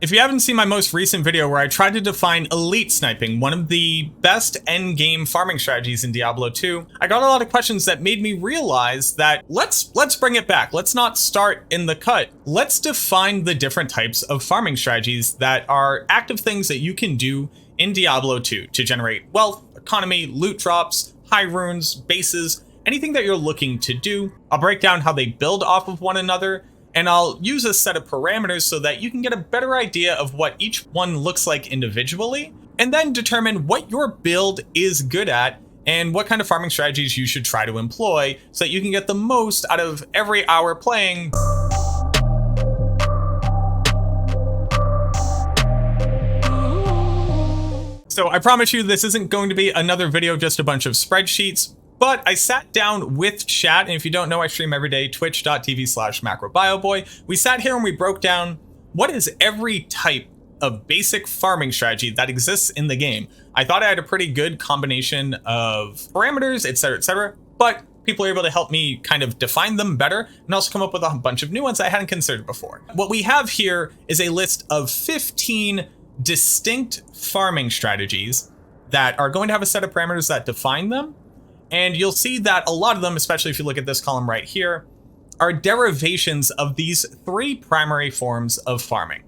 If you haven't seen my most recent video where I tried to define elite sniping, one of the best endgame farming strategies in Diablo 2, I got a lot of questions that made me realize that let's bring it back. Let's not start in the cut. Let's define the different types of farming strategies that are active things that you can do in Diablo 2 to generate wealth, economy, loot drops, high runes, bases, anything that you're looking to do. I'll break down how they build off of one another, and I'll use a set of parameters so that you can get a better idea of what each one looks like individually, and then determine what your build is good at and what kind of farming strategies you should try to employ so that you can get the most out of every hour playing. So I promise you this isn't going to be another video, just a bunch of spreadsheets. But I sat down with chat, and if you don't know, I stream every day, twitch.tv/macrobioboy. We sat here and we broke down what is every type of basic farming strategy that exists in the game. I thought I had a pretty good combination of parameters, etc., but people are able to help me kind of define them better and also come up with a bunch of new ones I hadn't considered before. What we have here is a list of 15 distinct farming strategies that are going to have a set of parameters that define them. And you'll see that a lot of them, especially if you look at this column right here, are derivations of these three primary forms of farming.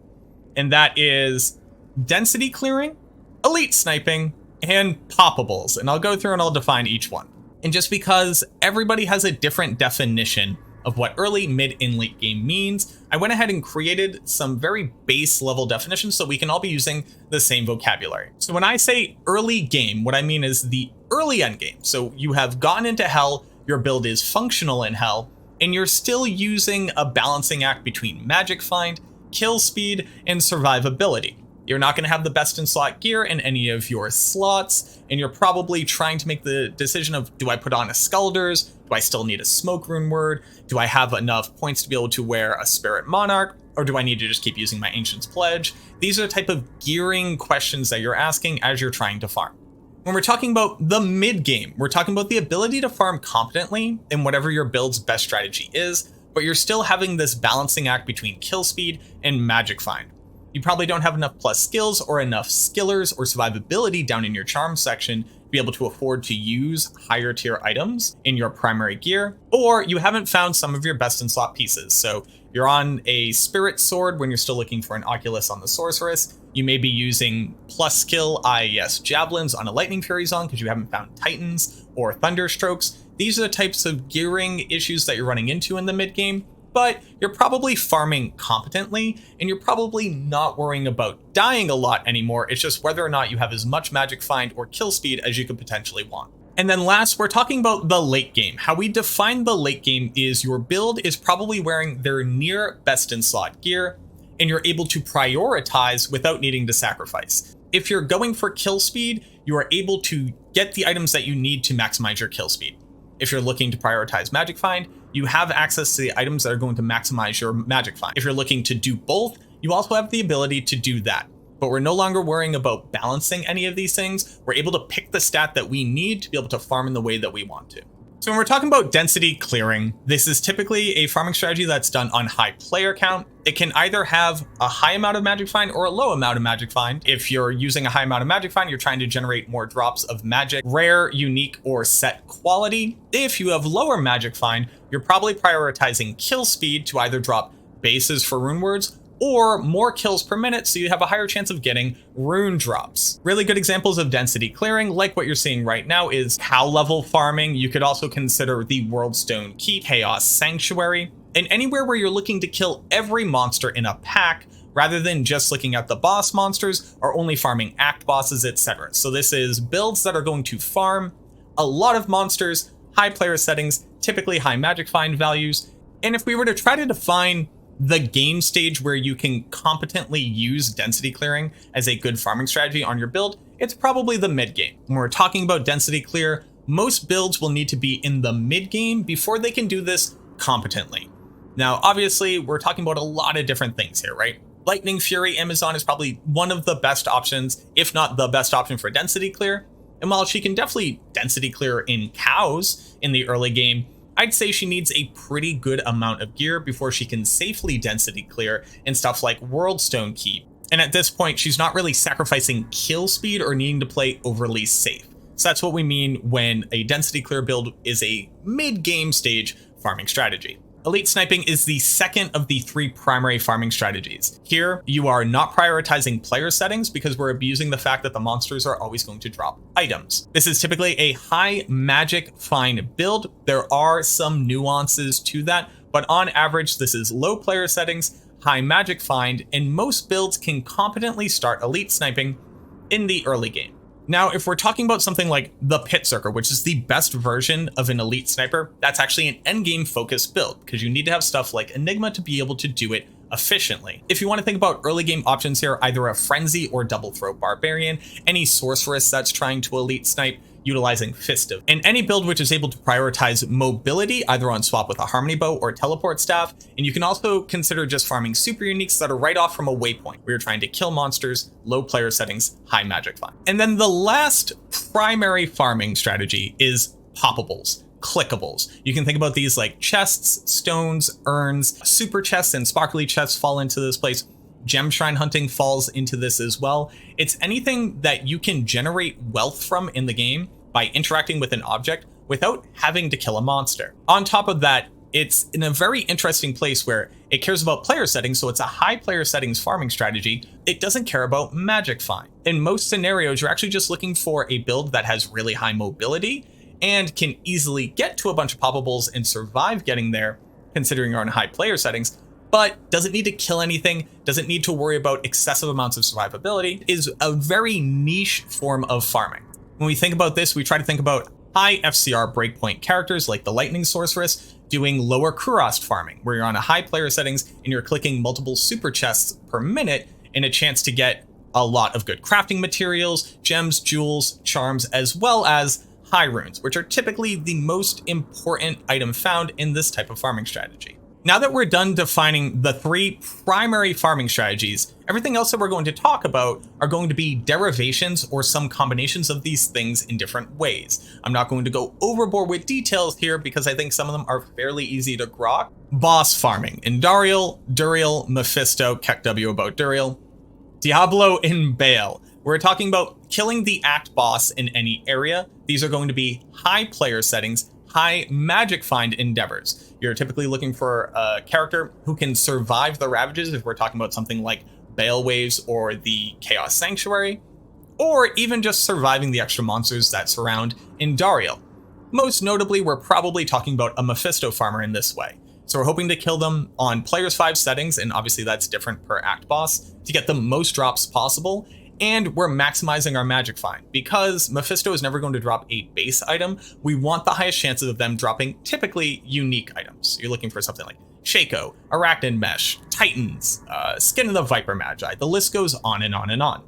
And that is density clearing, elite sniping, and poppables. And I'll go through and I'll define each one. And just because everybody has a different definition of what early, mid, and late game means, I went ahead and created some very base level definitions so we can all be using the same vocabulary. So when I say early game, what I mean is the early end game. So you have gotten into hell, your build is functional in hell, and you're still using a balancing act between magic find, kill speed, and survivability. You're not going to have the best in slot gear in any of your slots, and you're probably trying to make the decision of, do I put on a Skulders? Do I still need a smoke rune word? Do I have enough points to be able to wear a Spirit Monarch? Or do I need to just keep using my Ancient's Pledge? These are the type of gearing questions that you're asking as you're trying to farm. When we're talking about the mid game, we're talking about the ability to farm competently in whatever your build's best strategy is, but you're still having this balancing act between kill speed and magic find. You probably don't have enough plus skills or enough skillers or survivability down in your charm section to be able to afford to use higher tier items in your primary gear, or you haven't found some of your best in slot pieces. So you're on a spirit sword when you're still looking for an Oculus on the sorceress. You may be using plus skill IES javelins on a lightning fury zone because you haven't found titans or thunderstrokes. These are the types of gearing issues that you're running into in the mid game. But you're probably farming competently, and you're probably not worrying about dying a lot anymore. It's just whether or not you have as much magic find or kill speed as you could potentially want. And then last, we're talking about the late game. How we define the late game is your build is probably wearing their near best in slot gear, and you're able to prioritize without needing to sacrifice. If you're going for kill speed, you are able to get the items that you need to maximize your kill speed. If you're looking to prioritize magic find, you have access to the items that are going to maximize your magic find. If you're looking to do both, you also have the ability to do that. But we're no longer worrying about balancing any of these things. We're able to pick the stat that we need to be able to farm in the way that we want to. So when we're talking about density clearing, this is typically a farming strategy that's done on high player count. It can either have a high amount of magic find or a low amount of magic find. If you're using a high amount of magic find, you're trying to generate more drops of magic, rare, unique, or set quality. If you have lower magic find, you're probably prioritizing kill speed to either drop bases for rune words or more kills per minute, so you have a higher chance of getting rune drops. Really good examples of density clearing, like what you're seeing right now, is cow level farming. You could also consider the Worldstone Keep, Chaos Sanctuary, and anywhere where you're looking to kill every monster in a pack, rather than just looking at the boss monsters or only farming act bosses, etc. So this is builds that are going to farm a lot of monsters, high player settings, typically high magic find values. And if we were to try to define the game stage where you can competently use density clearing as a good farming strategy on your build, it's probably the mid game. When we're talking about density clear, most builds will need to be in the mid game before they can do this competently. Now, obviously, we're talking about a lot of different things here, right? Lightning Fury Amazon is probably one of the best options, if not the best option for density clear. And while she can definitely density clear in cows in the early game, I'd say she needs a pretty good amount of gear before she can safely density clear in stuff like Worldstone Keep And at this point, she's not really sacrificing kill speed or needing to play overly safe. So that's what we mean when a density clear build is a mid-game stage farming strategy. Elite sniping is the second of the 3 primary farming strategies. Here, you are not prioritizing player settings because we're abusing the fact that the monsters are always going to drop items. This is typically a high magic find build. There are some nuances to that, but on average, this is low player settings, high magic find, and most builds can competently start elite sniping in the early game. Now, if we're talking about something like the Pit Berserker, which is the best version of an elite sniper, that's actually an endgame focused build because you need to have stuff like Enigma to be able to do it efficiently. If you want to think about early game options here, either a frenzy or double throat barbarian, any sorceress that's trying to elite snipe, utilizing Fistive, and any build which is able to prioritize mobility either on swap with a harmony bow or teleport staff. And you can also consider just farming super uniques that are right off from a waypoint where you're trying to kill monsters, low player settings, high magic find. And then the last primary farming strategy is Poppables, Clickables. You can think about these like chests, stones, urns, super chests and sparkly chests fall into this place. Gem shrine hunting falls into this as well. It's anything that you can generate wealth from in the game by interacting with an object without having to kill a monster. On top of that, it's in a very interesting place where it cares about player settings, so it's a high player settings farming strategy. It doesn't care about magic find. In most scenarios, you're actually just looking for a build that has really high mobility and can easily get to a bunch of poppables and survive getting there, considering you're on high player settings, but doesn't need to kill anything, doesn't need to worry about excessive amounts of survivability, is a very niche form of farming. When we think about this, we try to think about high FCR breakpoint characters like the Lightning Sorceress doing lower Kurast farming, where you're on a high player settings and you're clicking multiple super chests per minute and a chance to get a lot of good crafting materials, gems, jewels, charms, as well as high runes, which are typically the most important item found in this type of farming strategy. Now that we're done defining the 3 primary farming strategies, everything else that we're going to talk about are going to be derivations or some combinations of these things in different ways. I'm not going to go overboard with details here because I think some of them are fairly easy to grok. Boss farming, Indariel, Duriel, Mephisto, Kek W about Duriel, Diablo, and Baal. We're talking about killing the act boss in any area. These are going to be high player settings, high magic find endeavors. You're typically looking for a character who can survive the ravages if we're talking about something like Bale Waves or the Chaos Sanctuary, or even just surviving the extra monsters that surround Indariel. Most notably, we're probably talking about a Mephisto farmer in this way. So we're hoping to kill them on players 5 settings, and obviously that's different per act boss, to get the most drops possible. And we're maximizing our magic find. Because Mephisto is never going to drop a base item, we want the highest chances of them dropping typically unique items. You're looking for something like Shaco, Arachnid Mesh, Titans, Skin of the Viper Magi. The list goes on and on and on.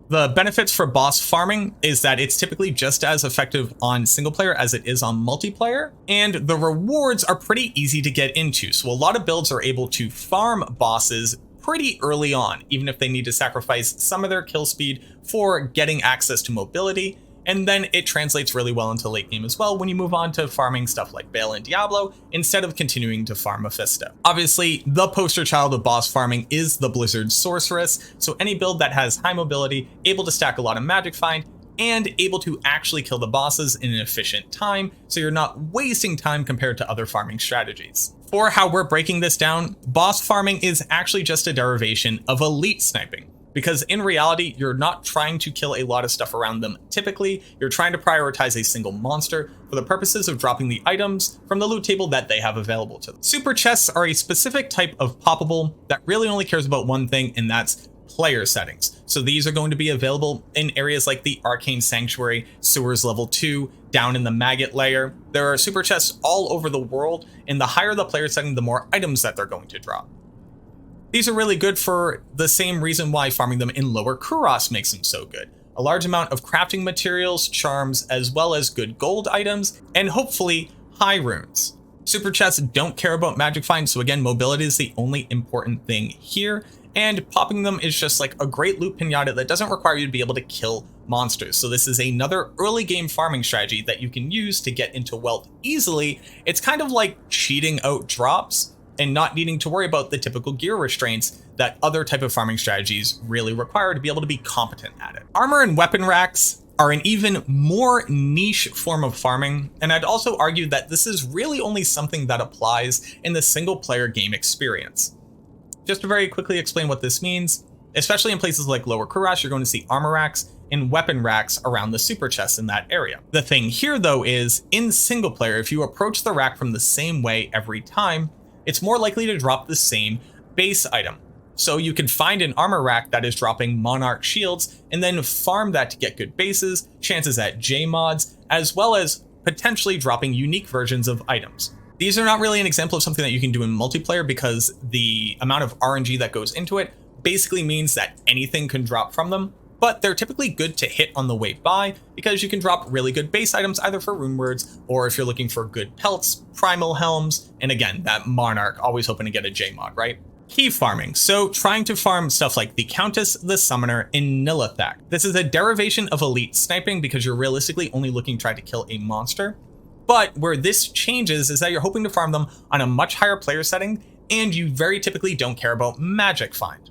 The benefits for boss farming is that it's typically just as effective on single player as it is on multiplayer, and the rewards are pretty easy to get into. So a lot of builds are able to farm bosses pretty early on, even if they need to sacrifice some of their kill speed for getting access to mobility. And then it translates really well into late game as well when you move on to farming stuff like Baal and Diablo instead of continuing to farm Mephisto. Obviously, the poster child of boss farming is the Blizzard Sorceress, so any build that has high mobility, able to stack a lot of magic find, and able to actually kill the bosses in an efficient time, so you're not wasting time compared to other farming strategies. For how we're breaking this down, boss farming is actually just a derivation of elite sniping. Because in reality, you're not trying to kill a lot of stuff around them. Typically, you're trying to prioritize a single monster for the purposes of dropping the items from the loot table that they have available to them. Super chests are a specific type of poppable that really only cares about one thing, and that's player settings. So these are going to be available in areas like the Arcane Sanctuary, Sewers level 2, down in the Maggot layer. There are super chests all over the world, and the higher the player setting, the more items that they're going to drop. These are really good for the same reason why farming them in lower Kurast makes them so good. A large amount of crafting materials, charms, as well as good gold items, and hopefully high runes. Super chests don't care about magic find, so again, mobility is the only important thing here, and popping them is just like a great loot pinata that doesn't require you to be able to kill monsters. So this is another early game farming strategy that you can use to get into wealth easily. It's kind of like cheating out drops, and not needing to worry about the typical gear restraints that other type of farming strategies really require to be able to be competent at it. Armor and weapon racks are an even more niche form of farming, and I'd also argue that this is really only something that applies in the single player game experience. Just to very quickly explain what this means, especially in places like Lower Kuras, you're going to see armor racks and weapon racks around the super chests in that area. The thing here though is, in single player, if you approach the rack from the same way every time, it's more likely to drop the same base item. So you can find an armor rack that is dropping Monarch shields and then farm that to get good bases, chances at J mods, as well as potentially dropping unique versions of items. These are not really an example of something that you can do in multiplayer because the amount of RNG that goes into it basically means that anything can drop from them, but they're typically good to hit on the way by because you can drop really good base items either for rune words or if you're looking for good pelts, primal helms, and again, that Monarch, always hoping to get a J mod, right? Key farming. So trying to farm stuff like the Countess, the Summoner, and Nilithak. This is a derivation of elite sniping because you're realistically only looking to try to kill a monster. But where this changes is that you're hoping to farm them on a much higher player setting, and you very typically don't care about magic find.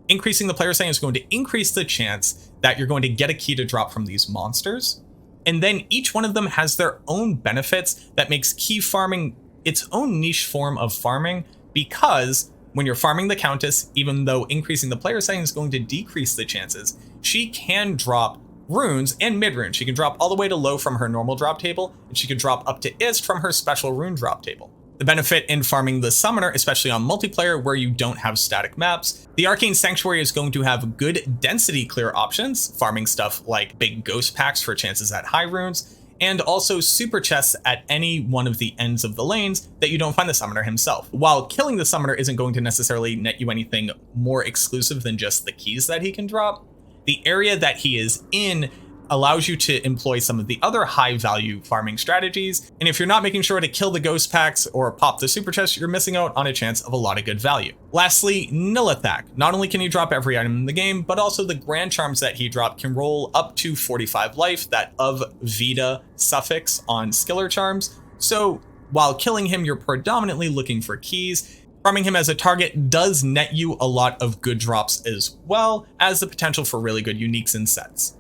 Increasing the player setting is going to increase the chance that you're going to get a key to drop from these monsters. And then each one of them has their own benefits that makes key farming its own niche form of farming, because when you're farming the Countess, even though increasing the player setting is going to decrease the chances, she can drop runes and mid runes. She can drop all the way to low from her normal drop table, and she can drop up to ist from her special rune drop table. The benefit in farming the Summoner, especially on multiplayer where you don't have static maps, the Arcane Sanctuary is going to have good density clear options, farming stuff like big ghost packs for chances at high runes, and also super chests at any one of the ends of the lanes that you don't find the Summoner himself. While killing the Summoner isn't going to necessarily net you anything more exclusive than just the keys that he can drop, the area that he is in allows you to employ some of the other high value farming strategies. And if you're not making sure to kill the ghost packs or pop the super chest, you're missing out on a chance of a lot of good value. Lastly, Nilithak. Not only can he drop every item in the game, but also the grand charms that he dropped can roll up to 45 life, that of Vita suffix on skiller charms. So while killing him, you're predominantly looking for keys. Farming him as a target does net you a lot of good drops as well as the potential for really good uniques and sets.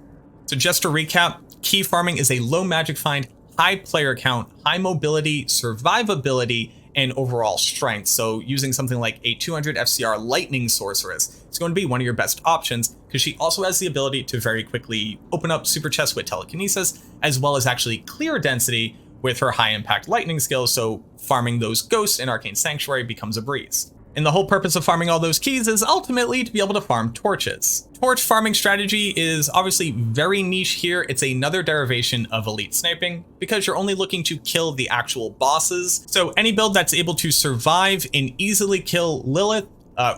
So just to recap, key farming is a low magic find, high player count, high mobility, survivability, and overall strength. So using something like a 200 FCR lightning sorceress is going to be one of your best options because she also has the ability to very quickly open up super chests with telekinesis, as well as actually clear density with her high impact lightning skills. So farming those ghosts in Arcane Sanctuary becomes a breeze. And the whole purpose of farming all those keys is ultimately to be able to farm torches. Torch farming strategy is obviously very niche here. It's another derivation of elite sniping because you're only looking to kill the actual bosses. So any build that's able to survive and easily kill Lilith,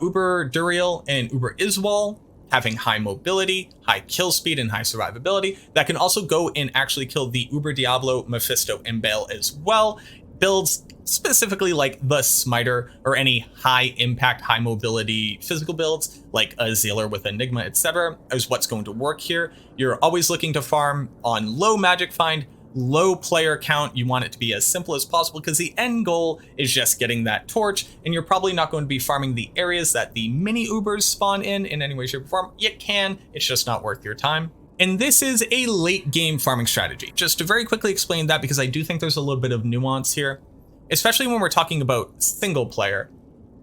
Uber Duriel, and Uber Iswal, having high mobility, high kill speed, and high survivability, that can also go and actually kill the Uber Diablo, Mephisto, and Bale as well. Builds specifically like the Smiter or any high impact, high mobility physical builds like a Zealer with Enigma, etc. is what's going to work here. You're always looking to farm on low magic find, low player count. You want it to be as simple as possible because the end goal is just getting that torch, and you're probably not going to be farming the areas that the mini Ubers spawn in any way, shape, or form. You can, it's just not worth your time. And this is a late game farming strategy. Just to very quickly explain that, because I do think there's a little bit of nuance here, especially when we're talking about single player.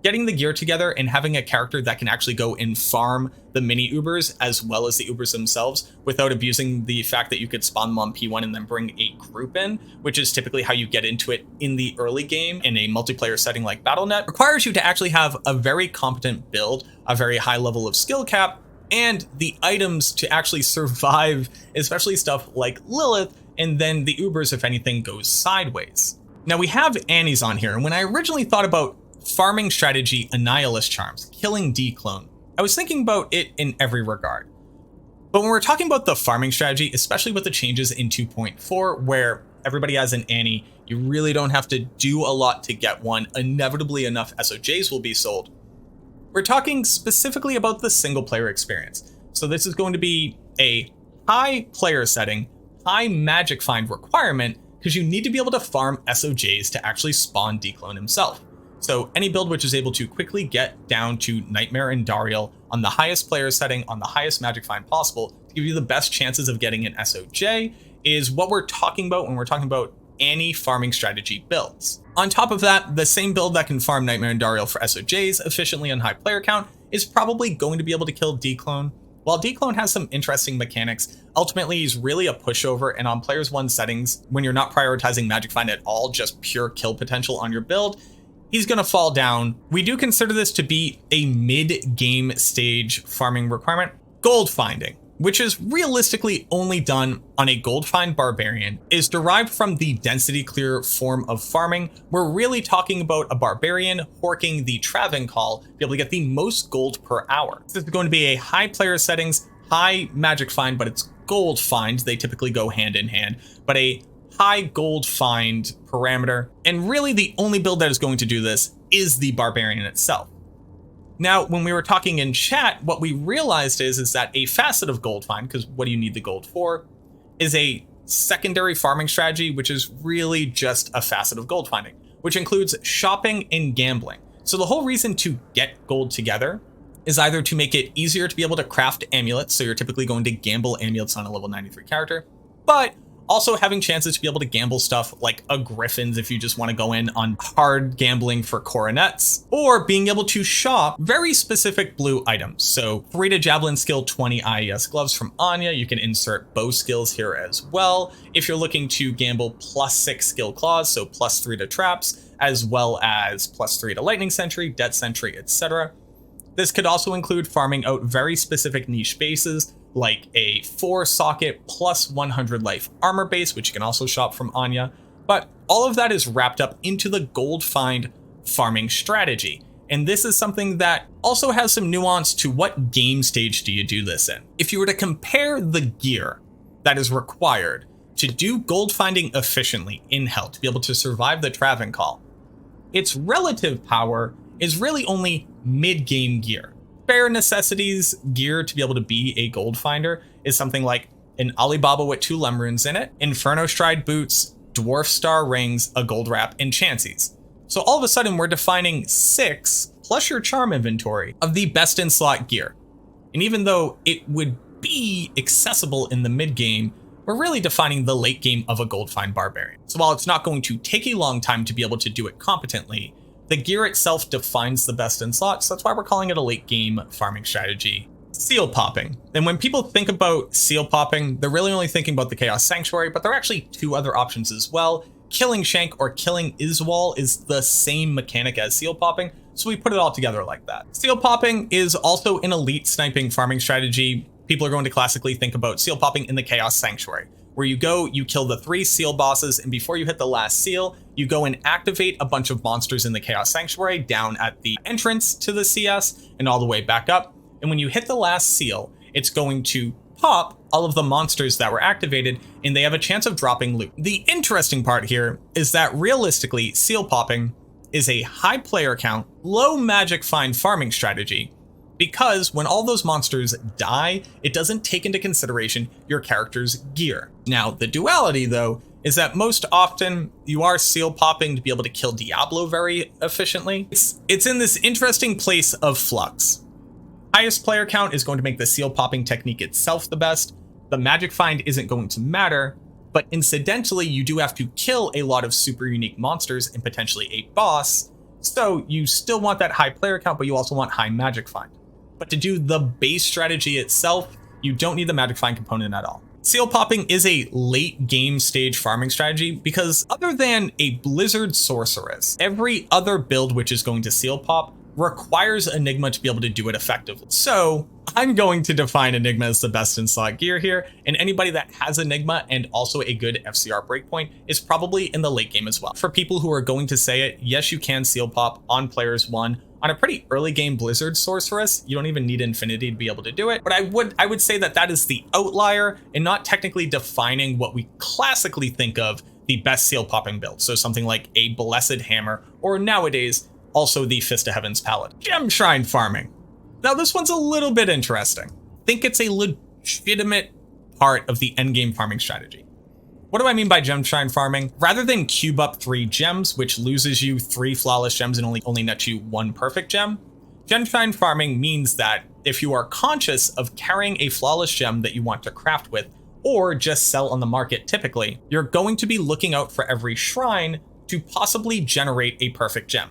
Getting the gear together and having a character that can actually go and farm the mini Ubers as well as the Ubers themselves without abusing the fact that you could spawn them on P1 and then bring a group in, which is typically how you get into it in the early game in a multiplayer setting like Battle.net, requires you to actually have a very competent build, a very high level of skill cap, and the items to actually survive, especially stuff like Lilith, and then the Ubers if anything goes sideways. Now we have Annie's on here, and when I originally thought about farming strategy Annihilus charms, killing DClone, I was thinking about it in every regard. But when we're talking about the farming strategy, especially with the changes in 2.4, where everybody has an Annie, you really don't have to do a lot to get one, inevitably enough SOJs will be sold. We're talking specifically about the single player experience. So this is going to be a high player setting, high magic find requirement, because you need to be able to farm SOJs to actually spawn DClone himself. So any build which is able to quickly get down to Nightmare and Dariel on the highest player setting, on the highest magic find possible, to give you the best chances of getting an SOJ, is what we're talking about when we're talking about any farming strategy builds. On top of that, the same build that can farm Nightmare and Dariel for SOJs efficiently on high player count is probably going to be able to kill DClone. While DClone has some interesting mechanics, ultimately he's really a pushover, and on players 1 settings, when you're not prioritizing magic find at all, just pure kill potential on your build, he's going to fall down. We do consider this to be a mid-game stage farming requirement. Gold finding, which is realistically only done on a gold find barbarian, is derived from the density clear form of farming. We're really talking about a barbarian horking the Travancore to be able to get the most gold per hour. This is going to be a high player settings, high magic find, but it's gold find. They typically go hand in hand, but a high gold find parameter. And really the only build that is going to do this is the barbarian itself. Now, when we were talking in chat, what we realized is that a facet of gold find, because what do you need the gold for, is a secondary farming strategy, which is really just a facet of gold finding, which includes shopping and gambling. So the whole reason to get gold together is either to make it easier to be able to craft amulets, so you're typically going to gamble amulets on a level 93 character, but also having chances to be able to gamble stuff like a Griffins if you just want to go in on hard gambling for coronets, or being able to shop very specific blue items. So 3 to Javelin skill 20 IES gloves from Anya. You can insert bow skills here as well. If you're looking to gamble +6 skill claws, so +3 to traps, as well as +3 to lightning sentry, death sentry, etc. This could also include farming out very specific niche bases, like a 4 socket +100 life armor base, which you can also shop from Anya. But all of that is wrapped up into the gold find farming strategy. And this is something that also has some nuance to what game stage do you do this in. If you were to compare the gear that is required to do gold finding efficiently in Hell, to be able to survive the Travancore, its relative power is really only mid-game gear. Bare necessities gear to be able to be a gold finder is something like an Alibaba with 2 Lemrunes in it, Inferno Stride boots, Dwarf Star rings, a gold wrap, and chancies. So all of a sudden we're defining 6 plus your charm inventory of the best in slot gear. And even though it would be accessible in the mid game, we're really defining the late game of a gold find barbarian. So while it's not going to take a long time to be able to do it competently, the gear itself defines the best in slots. So that's why we're calling it a late game farming strategy. Seal popping. And when people think about seal popping, they're really only thinking about the Chaos Sanctuary, but there are actually 2 other options as well. Killing Shank or killing Iswal is the same mechanic as seal popping, so we put it all together like that. Seal popping is also an elite sniping farming strategy. People are going to classically think about seal popping in the Chaos Sanctuary, where you go, you kill the 3 seal bosses, and before you hit the last seal, you go and activate a bunch of monsters in the Chaos Sanctuary down at the entrance to the CS and all the way back up. And when you hit the last seal, it's going to pop all of the monsters that were activated, and they have a chance of dropping loot. The interesting part here is that realistically, seal popping is a high player count, low magic find farming strategy, because when all those monsters die, it doesn't take into consideration your character's gear. Now, the duality, though, is that most often you are seal popping to be able to kill Diablo very efficiently. It's in this interesting place of flux. Highest player count is going to make the seal popping technique itself the best. The magic find isn't going to matter, but incidentally, you do have to kill a lot of super unique monsters and potentially a boss. So you still want that high player count, but you also want high magic find. But to do the base strategy itself, you don't need the magic find component at all. Seal popping is a late game stage farming strategy because other than a Blizzard sorceress, every other build which is going to seal pop requires Enigma to be able to do it effectively. So I'm going to define Enigma as the best in slot gear here, and anybody that has Enigma and also a good FCR breakpoint is probably in the late game as well. For people who are going to say it, yes, you can seal pop on players 1. On a pretty early game Blizzard sorceress, you don't even need Infinity to be able to do it, but I would say that is the outlier and not technically defining what we classically think of the best seal popping build. So something like a Blessed Hammer, or nowadays also the Fist of Heaven's Paladin. Gem Shrine farming. Now this one's a little bit interesting. I think it's a legitimate part of the endgame farming strategy. What do I mean by gem shrine farming? Rather than cube up 3 gems, which loses you 3 flawless gems and only nets you 1 perfect gem, gem shrine farming means that if you are conscious of carrying a flawless gem that you want to craft with, or just sell on the market typically, you're going to be looking out for every shrine to possibly generate a perfect gem.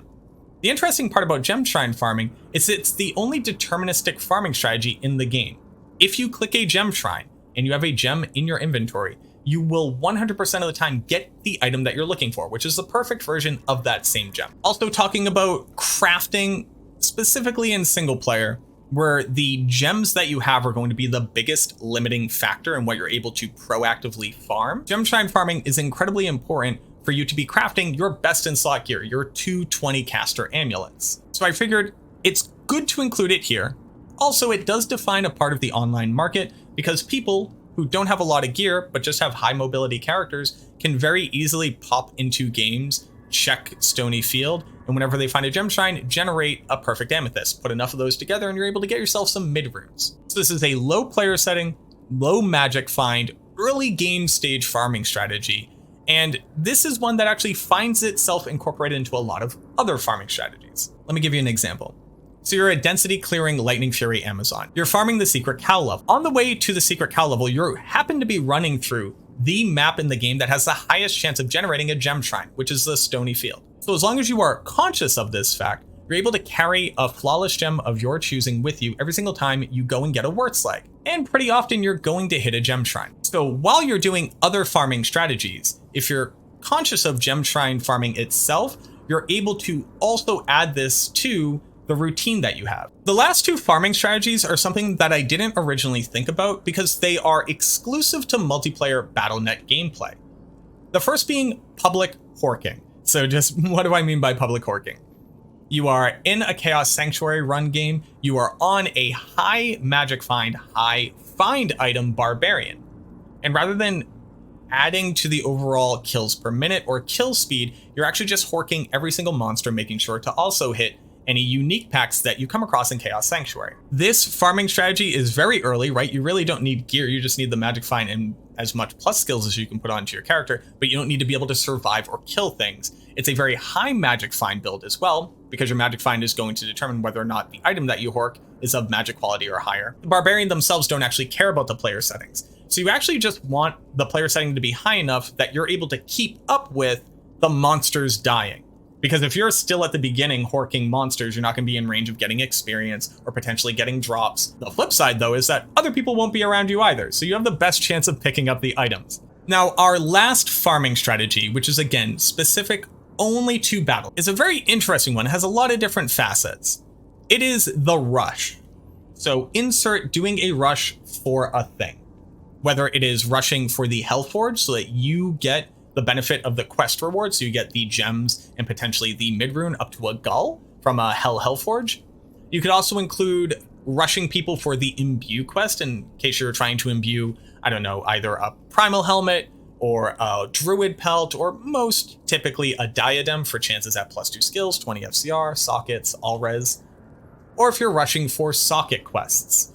The interesting part about gem shrine farming is it's the only deterministic farming strategy in the game. If you click a gem shrine and you have a gem in your inventory, you will 100% of the time get the item that you're looking for, which is the perfect version of that same gem. Also talking about crafting, specifically in single player, where the gems that you have are going to be the biggest limiting factor in what you're able to proactively farm. Gem shrine farming is incredibly important for you to be crafting your best in slot gear, your 220 caster amulets. So I figured it's good to include it here. Also, it does define a part of the online market because people who don't have a lot of gear but just have high mobility characters can very easily pop into games, check Stony Field, and whenever they find a gem shrine, generate a perfect amethyst. Put enough of those together and you're able to get yourself some mid runes. So this is a low player setting, low magic find, early game stage farming strategy. And this is one that actually finds itself incorporated into a lot of other farming strategies. Let me give you an example. So you're a density clearing Lightning Fury Amazon. You're farming the secret cow level. On the way to the secret cow level, you happen to be running through the map in the game that has the highest chance of generating a gem shrine, which is the Stony Field. So as long as you are conscious of this fact, you're able to carry a flawless gem of your choosing with you every single time you go and get a wort slag. And pretty often you're going to hit a gem shrine. So while you're doing other farming strategies, if you're conscious of gem shrine farming itself, you're able to also add this to the routine that you have. The last 2 farming strategies are something that I didn't originally think about because they are exclusive to multiplayer BattleNet gameplay. The first being public horking. So just what do I mean by public horking? You are in a Chaos Sanctuary run game. You are on a high magic find, high find item barbarian. And rather than adding to the overall kills per minute or kill speed, you're actually just horking every single monster, making sure to also hit any unique packs that you come across in Chaos Sanctuary. This farming strategy is very early, right? You really don't need gear. You just need the magic find and as much plus skills as you can put onto your character, but you don't need to be able to survive or kill things. It's a very high magic find build as well, because your magic find is going to determine whether or not the item that you hork is of magic quality or higher. The barbarian themselves don't actually care about the player settings. So you actually just want the player setting to be high enough that you're able to keep up with the monsters dying. Because if you're still at the beginning horking monsters, you're not going to be in range of getting experience or potentially getting drops. The flip side, though, is that other people won't be around you either, so you have the best chance of picking up the items. Now, our last farming strategy, which is again specific only to battle, is a very interesting one. It has a lot of different facets. It is the rush. So insert doing a rush for a thing. Whether it is rushing for the Hellforge so that you get the benefit of the quest reward, so you get the gems and potentially the mid-rune up to a gull from a Hellforge. You could also include rushing people for the Imbue quest in case you're trying to imbue, I don't know, either a primal helmet or a druid pelt, or most typically a diadem for chances at +2 skills, 20 FCR, sockets, all res. Or if you're rushing for socket quests.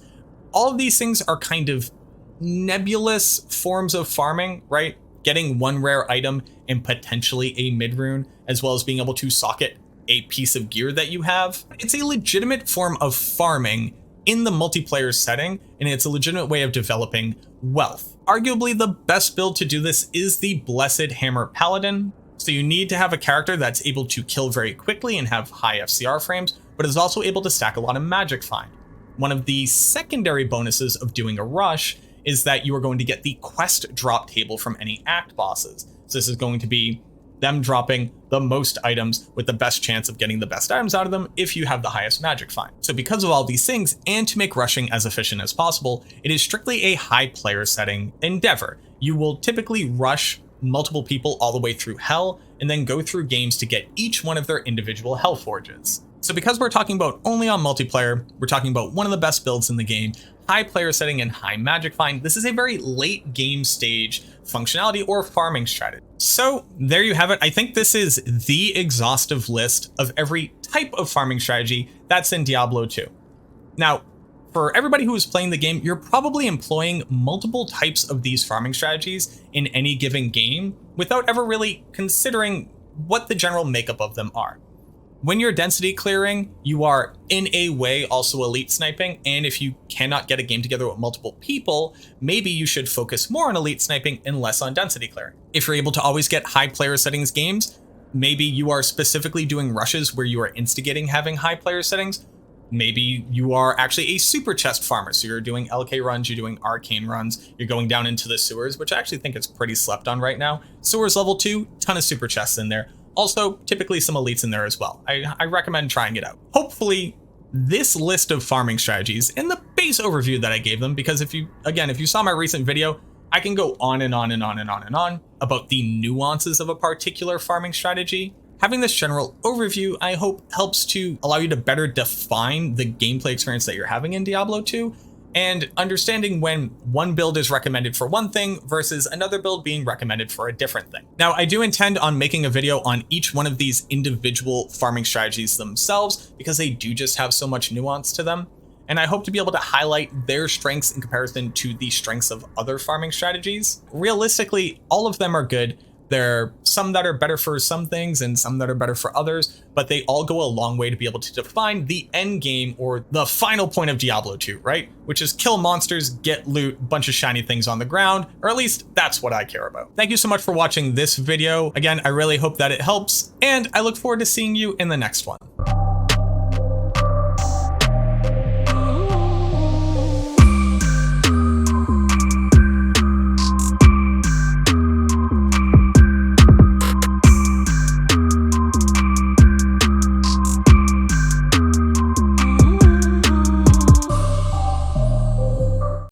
All of these things are kind of nebulous forms of farming, right? Getting one rare item and potentially a mid-rune, as well as being able to socket a piece of gear that you have. It's a legitimate form of farming in the multiplayer setting, and it's a legitimate way of developing wealth. Arguably, the best build to do this is the Blessed Hammer Paladin. So you need to have a character that's able to kill very quickly and have high FCR frames, but is also able to stack a lot of magic find. One of the secondary bonuses of doing a rush is that you are going to get the quest drop table from any act bosses. So this is going to be them dropping the most items with the best chance of getting the best items out of them if you have the highest magic find. So because of all these things, and to make rushing as efficient as possible, it is strictly a high player setting endeavor. You will typically rush multiple people all the way through hell, and then go through games to get each one of their individual Hellforges. So because we're talking about only on multiplayer, we're talking about one of the best builds in the game, high player setting and high magic find. This is a very late game stage functionality or farming strategy. So there you have it. I think this is the exhaustive list of every type of farming strategy that's in Diablo 2. Now, For everybody who is playing the game, you're probably employing multiple types of these farming strategies in any given game without ever really considering what the general makeup of them are. When you're density clearing, you are in a way also elite sniping, and if you cannot get a game together with multiple people, maybe you should focus more on elite sniping and less on density clearing. If you're able to always get high player settings games, maybe you are specifically doing rushes where you are instigating having high player settings. Maybe you are actually a super chest farmer, so you're doing LK runs, you're doing arcane runs, you're going down into the sewers, which I actually think is pretty slept on right now. Sewers level 2, ton of super chests in there. Also, typically some elites in there as well. I recommend trying it out. Hopefully, this list of farming strategies and the base overview that I gave them, because if you saw my recent video, I can go on and on and on and on and on about the nuances of a particular farming strategy. Having this general overview, I hope, helps to allow you to better define the gameplay experience that you're having in Diablo 2, and understanding when one build is recommended for one thing versus another build being recommended for a different thing. Now, I do intend on making a video on each one of these individual farming strategies themselves, because they do just have so much nuance to them. And I hope to be able to highlight their strengths in comparison to the strengths of other farming strategies. Realistically, all of them are good. There are some that are better for some things and some that are better for others, but they all go a long way to be able to define the end game, or the final point of Diablo 2, right? Which is kill monsters, get loot, bunch of shiny things on the ground, or at least that's what I care about. Thank you so much for watching this video. Again, I really hope that it helps, and I look forward to seeing you in the next one.